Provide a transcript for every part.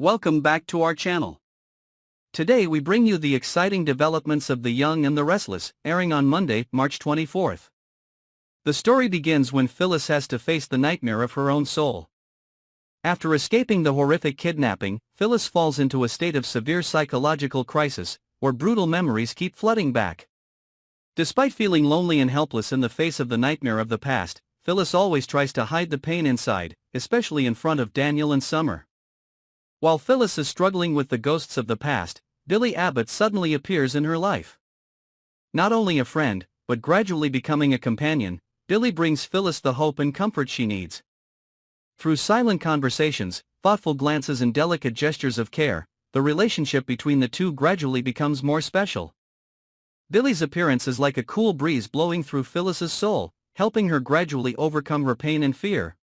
Welcome back to our channel. Today we bring you the exciting developments of The Young and the Restless, airing on Monday, March 24th. The story begins when Phyllis has to face the nightmare of her own soul. After escaping the horrific kidnapping, Phyllis falls into a state of severe psychological crisis, where brutal memories keep flooding back. Despite feeling lonely and helpless in the face of the nightmare of the past, Phyllis always tries to hide the pain inside, especially in front of Daniel and Summer. While Phyllis is struggling with the ghosts of the past, Billy Abbott suddenly appears in her life. Not only a friend, but gradually becoming a companion, Billy brings Phyllis the hope and comfort she needs. Through silent conversations, thoughtful glances and delicate gestures of care, the relationship between the two gradually becomes more special. Billy's appearance is like a cool breeze blowing through Phyllis's soul, helping her gradually overcome her pain and fear.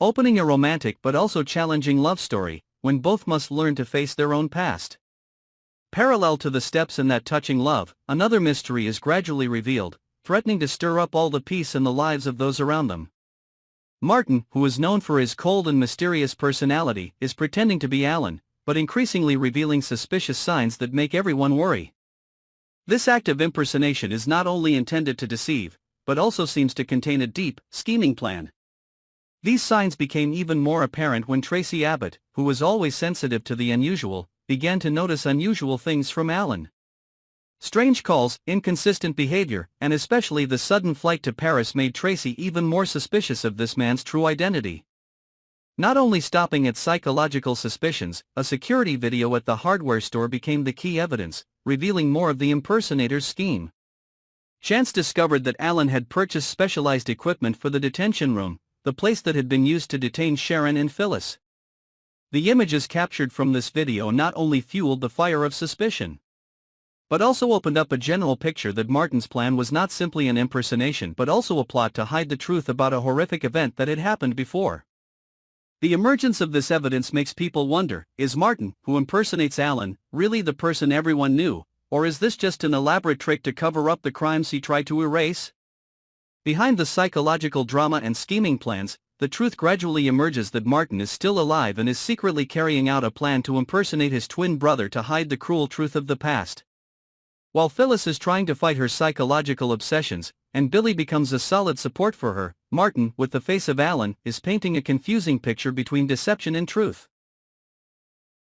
Opening a romantic but also challenging love story, when both must learn to face their own past. Parallel to the steps in that touching love, another mystery is gradually revealed, threatening to stir up all the peace in the lives of those around them. Martin, who is known for his cold and mysterious personality, is pretending to be Alan, but increasingly revealing suspicious signs that make everyone worry. This act of impersonation is not only intended to deceive, but also seems to contain a deep, scheming plan. These signs became even more apparent when Tracy Abbott, who was always sensitive to the unusual, began to notice unusual things from Alan. Strange calls, inconsistent behavior, and especially the sudden flight to Paris made Tracy even more suspicious of this man's true identity. Not only stopping at psychological suspicions, a security video at the hardware store became the key evidence, revealing more of the impersonator's scheme. Chance discovered that Alan had purchased specialized equipment for the detention room, the place that had been used to detain Sharon and Phyllis. The images captured from this video not only fueled the fire of suspicion, but also opened up a general picture that Martin's plan was not simply an impersonation but also a plot to hide the truth about a horrific event that had happened before. The emergence of this evidence makes people wonder, is Martin, who impersonates Alan, really the person everyone knew, or is this just an elaborate trick to cover up the crimes he tried to erase? Behind the psychological drama and scheming plans, the truth gradually emerges that Martin is still alive and is secretly carrying out a plan to impersonate his twin brother to hide the cruel truth of the past. While Phyllis is trying to fight her psychological obsessions, and Billy becomes a solid support for her, Martin, with the face of Alan, is painting a confusing picture between deception and truth.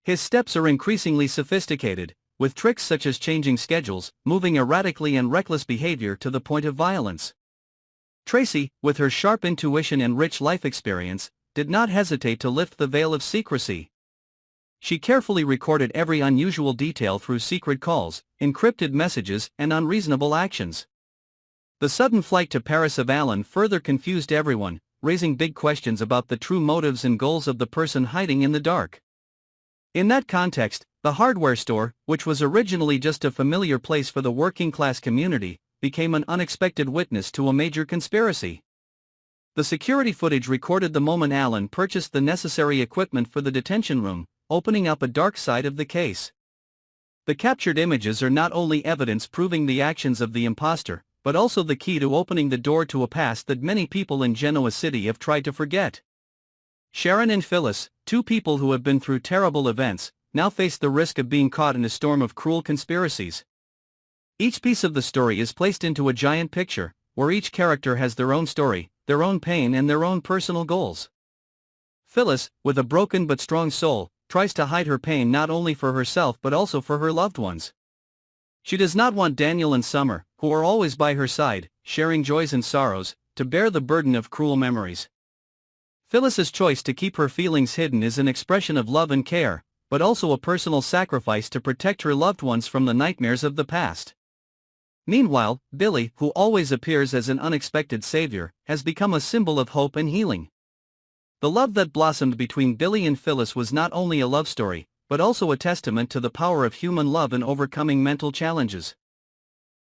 His steps are increasingly sophisticated, with tricks such as changing schedules, moving erratically and reckless behavior to the point of violence. Tracy, with her sharp intuition and rich life experience, did not hesitate to lift the veil of secrecy. She carefully recorded every unusual detail through secret calls, encrypted messages, and unreasonable actions. The sudden flight to Paris of Alan further confused everyone, raising big questions about the true motives and goals of the person hiding in the dark. In that context, the hardware store, which was originally just a familiar place for the working-class community, became an unexpected witness to a major conspiracy. The security footage recorded the moment Alan purchased the necessary equipment for the detention room, opening up a dark side of the case. The captured images are not only evidence proving the actions of the imposter, but also the key to opening the door to a past that many people in Genoa City have tried to forget. Sharon and Phyllis, two people who have been through terrible events, now face the risk of being caught in a storm of cruel conspiracies. Each piece of the story is placed into a giant picture, where each character has their own story, their own pain and their own personal goals. Phyllis, with a broken but strong soul, tries to hide her pain not only for herself but also for her loved ones. She does not want Daniel and Summer, who are always by her side, sharing joys and sorrows, to bear the burden of cruel memories. Phyllis's choice to keep her feelings hidden is an expression of love and care, but also a personal sacrifice to protect her loved ones from the nightmares of the past. Meanwhile, Billy, who always appears as an unexpected savior, has become a symbol of hope and healing. The love that blossomed between Billy and Phyllis was not only a love story, but also a testament to the power of human love in overcoming mental challenges.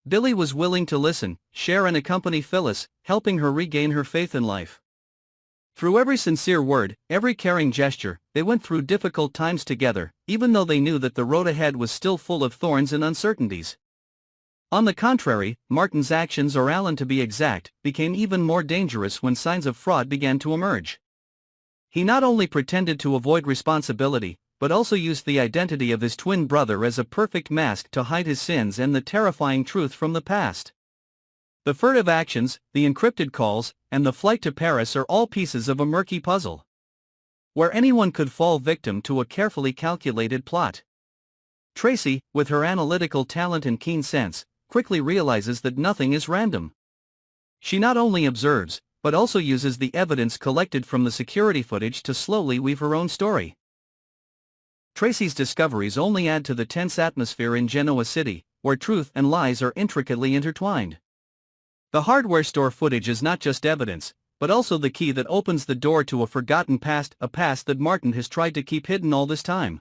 Billy was willing to listen, share and accompany Phyllis, helping her regain her faith in life. Through every sincere word, every caring gesture, they went through difficult times together, even though they knew that the road ahead was still full of thorns and uncertainties. On the contrary, Martin's actions, or Alan to be exact, became even more dangerous when signs of fraud began to emerge. He not only pretended to avoid responsibility, but also used the identity of his twin brother as a perfect mask to hide his sins and the terrifying truth from the past. The furtive actions, the encrypted calls, and the flight to Paris are all pieces of a murky puzzle, where anyone could fall victim to a carefully calculated plot. Tracy, with her analytical talent and keen sense, quickly realizes that nothing is random. She not only observes, but also uses the evidence collected from the security footage to slowly weave her own story. Tracy's discoveries only add to the tense atmosphere in Genoa City, where truth and lies are intricately intertwined. The hardware store footage is not just evidence, but also the key that opens the door to a forgotten past, a past that Martin has tried to keep hidden all this time.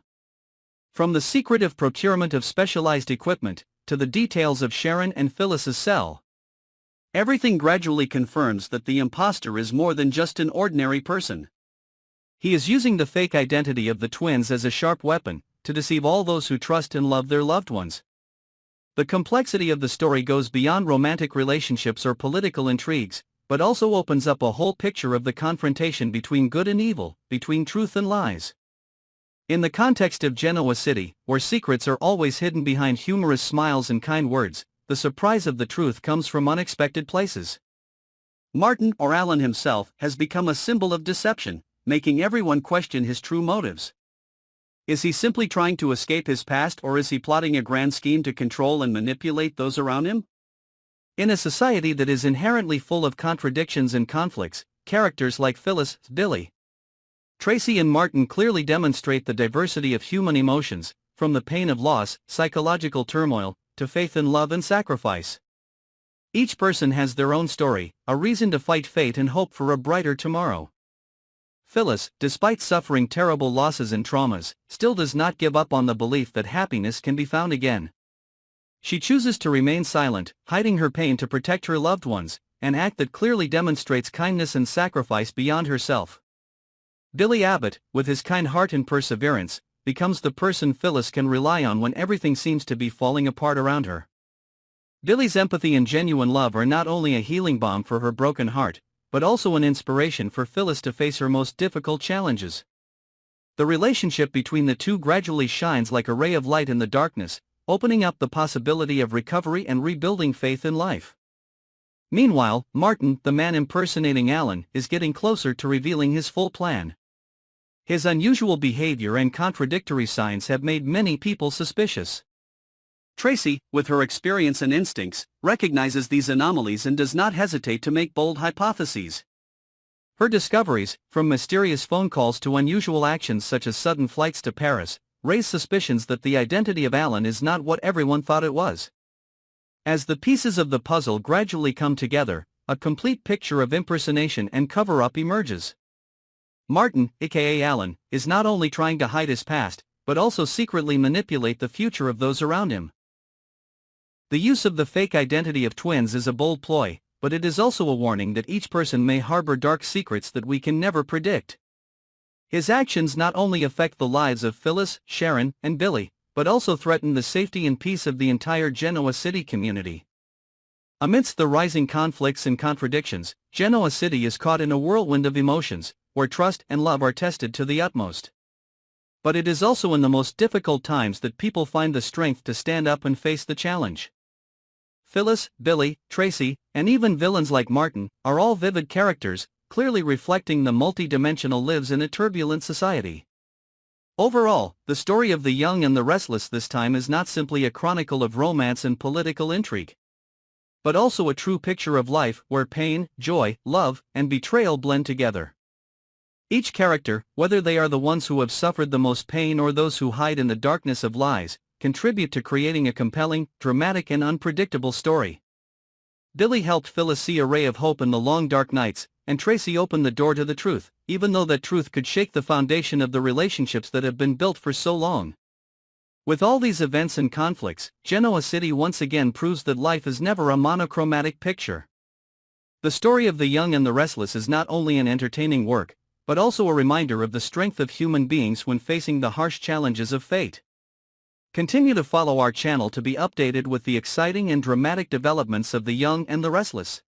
From the secretive procurement of specialized equipment, to the details of Sharon and Phyllis's cell, everything gradually confirms that the imposter is more than just an ordinary person. He is using the fake identity of the twins as a sharp weapon, to deceive all those who trust and love their loved ones. The complexity of the story goes beyond romantic relationships or political intrigues, but also opens up a whole picture of the confrontation between good and evil, between truth and lies. In the context of Genoa City, where secrets are always hidden behind humorous smiles and kind words, the surprise of the truth comes from unexpected places. Martin, or Alan himself, has become a symbol of deception, making everyone question his true motives. Is he simply trying to escape his past, or is he plotting a grand scheme to control and manipulate those around him? In a society that is inherently full of contradictions and conflicts, characters like Phyllis, Billy, Tracy and Martin clearly demonstrate the diversity of human emotions, from the pain of loss, psychological turmoil, to faith in love and sacrifice. Each person has their own story, a reason to fight fate and hope for a brighter tomorrow. Phyllis, despite suffering terrible losses and traumas, still does not give up on the belief that happiness can be found again. She chooses to remain silent, hiding her pain to protect her loved ones, an act that clearly demonstrates kindness and sacrifice beyond herself. Billy Abbott, with his kind heart and perseverance, becomes the person Phyllis can rely on when everything seems to be falling apart around her. Billy's empathy and genuine love are not only a healing balm for her broken heart, but also an inspiration for Phyllis to face her most difficult challenges. The relationship between the two gradually shines like a ray of light in the darkness, opening up the possibility of recovery and rebuilding faith in life. Meanwhile, Martin, the man impersonating Alan, is getting closer to revealing his full plan. His unusual behavior and contradictory signs have made many people suspicious. Tracy, with her experience and instincts, recognizes these anomalies and does not hesitate to make bold hypotheses. Her discoveries, from mysterious phone calls to unusual actions such as sudden flights to Paris, raise suspicions that the identity of Alan is not what everyone thought it was. As the pieces of the puzzle gradually come together, a complete picture of impersonation and cover-up emerges. Martin, aka Alan, is not only trying to hide his past, but also secretly manipulate the future of those around him. The use of the fake identity of twins is a bold ploy, but it is also a warning that each person may harbor dark secrets that we can never predict. His actions not only affect the lives of Phyllis, Sharon, and Billy, but also threaten the safety and peace of the entire Genoa City community. Amidst the rising conflicts and contradictions, Genoa City is caught in a whirlwind of emotions, where trust and love are tested to the utmost. But it is also in the most difficult times that people find the strength to stand up and face the challenge. Phyllis, Billy, Tracy, and even villains like Martin, are all vivid characters, clearly reflecting the multi-dimensional lives in a turbulent society. Overall, the story of the young and the restless this time is not simply a chronicle of romance and political intrigue, but also a true picture of life where pain, joy, love, and betrayal blend together. Each character, whether they are the ones who have suffered the most pain or those who hide in the darkness of lies, contribute to creating a compelling, dramatic and unpredictable story. Billy helped Phyllis see a ray of hope in the long dark nights, and Tracy opened the door to the truth, even though that truth could shake the foundation of the relationships that have been built for so long. With all these events and conflicts, Genoa City once again proves that life is never a monochromatic picture. The story of the young and the restless is not only an entertaining work, but also a reminder of the strength of human beings when facing the harsh challenges of fate. Continue to follow our channel to be updated with the exciting and dramatic developments of the young and the restless.